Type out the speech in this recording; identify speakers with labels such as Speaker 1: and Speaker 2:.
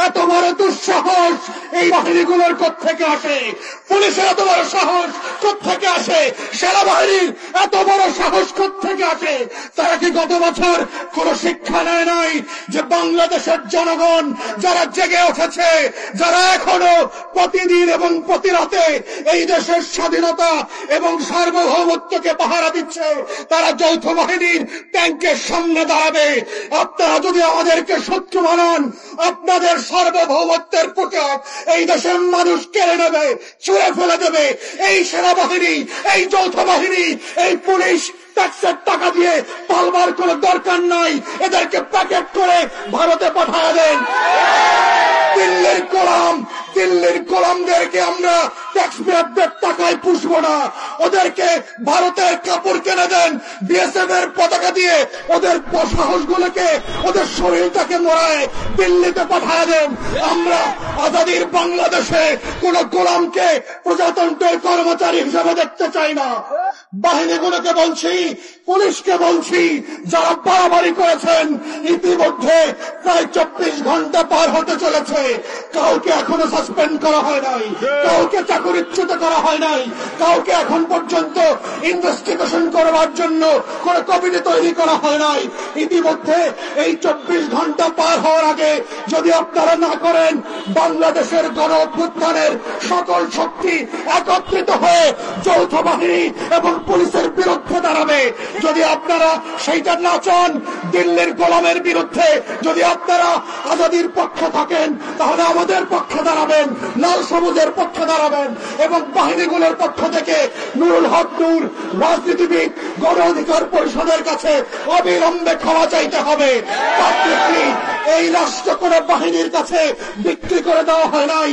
Speaker 1: এত বড় দুঃসাহস এই বাহিনীগুলোর কোত্থেকে আসে? পুলিশের এত বড় সাহস কোত্থেকে আসে? সেনাবাহিনীর এত বড় সাহস কোত্থেকে আসে? তারা কি গত বছর কোন শিক্ষা নেয় নাই যে বাংলাদেশের জনগণ যারা জেগে উঠেছে, যারা এখনো প্রতিদিন এবং প্রতি রাতে এই দেশের স্বাধীনতা এবং সার্বভৌমত্বকে পাহারা দিচ্ছে, তারা যৌথ বাহিনীর ট্যাঙ্কের সামনে দাঁড়াবে? আপনারা যদি আমাদেরকে শত্রু মানান, আপনাদের সার্বভৌমত্বের পোশাক এই দেশের মানুষ কেড়ে নেবে, ছুঁড়ে ফেলে দেবে। এই সেনাবাহিনী, এই যৌথ বাহিনী, এই পুলিশ ট্যাক্সের টাকা দিয়ে পালবার কোনো দরকার নাই। এদেরকে প্যাকেট করে ভারতে পাঠায় দেন। দিল্লির গোলামদেরকে আমরা ট্যাক্সপেয়ারদের টাকায় পুষব না। ওদেরকে ভারতের কাপড় কিনে দেন, বিএসএফ এর পতাকা দিয়ে ওদের সাহসগুলোকে, ওদের শরীরটাকে মোড়ায় দিল্লিতে পাঠায় দেন। আমরা আজাদির বাংলাদেশে কোন গোলামকে প্রজাতন্ত্রের কর্মচারী হিসেবে দেখতে চাই না। বাহিনীগুলোকে বলছি, পুলিশকে বলছি, যারা বাড়াবাড়ি করেছেন, ইতিমধ্যে প্রায় 24 ঘন্টা পার হতে চলেছে, কাউকে এখনো সাসপেন্ড করা হয় নাই, কাউকে চাকরিচ্যুত করা হয় নাই, কাউকে এখন পর্যন্ত ইনভেস্টিগেশন করবার জন্য কোন কমিটি তৈরি করা হয় নাই। ইতিমধ্যে এই 24 ঘন্টা পার হওয়ার আগে যদি আপনারা না করেন, বাংলাদেশের গণ অভ্যুত্থানের সকল শক্তি একত্রিত হয়ে যৌথ বাহিনী এবং পুলিশের বিরুদ্ধে দাঁড়াবে। যদি আপনারা সেইটা না চান, দিল্লির গোলামের বিরুদ্ধে যদি আপনারা আজাদির পক্ষে থাকেন, তাহলে আমাদের পক্ষে দাঁড়াবেন, লাল সবুজের পক্ষে দাঁড়াবেন এবং বাহিনীগুলোর পক্ষ থেকে নুরুল হক নূর, রাজনীতিবিদ, গণ অধিকার পরিষদের কাছে অবিলম্বে ক্ষমা চাইতে হবে। এই রাষ্ট্র কোন বাহিনীর কাছে বিক্রি করে দেওয়া হয় নাই।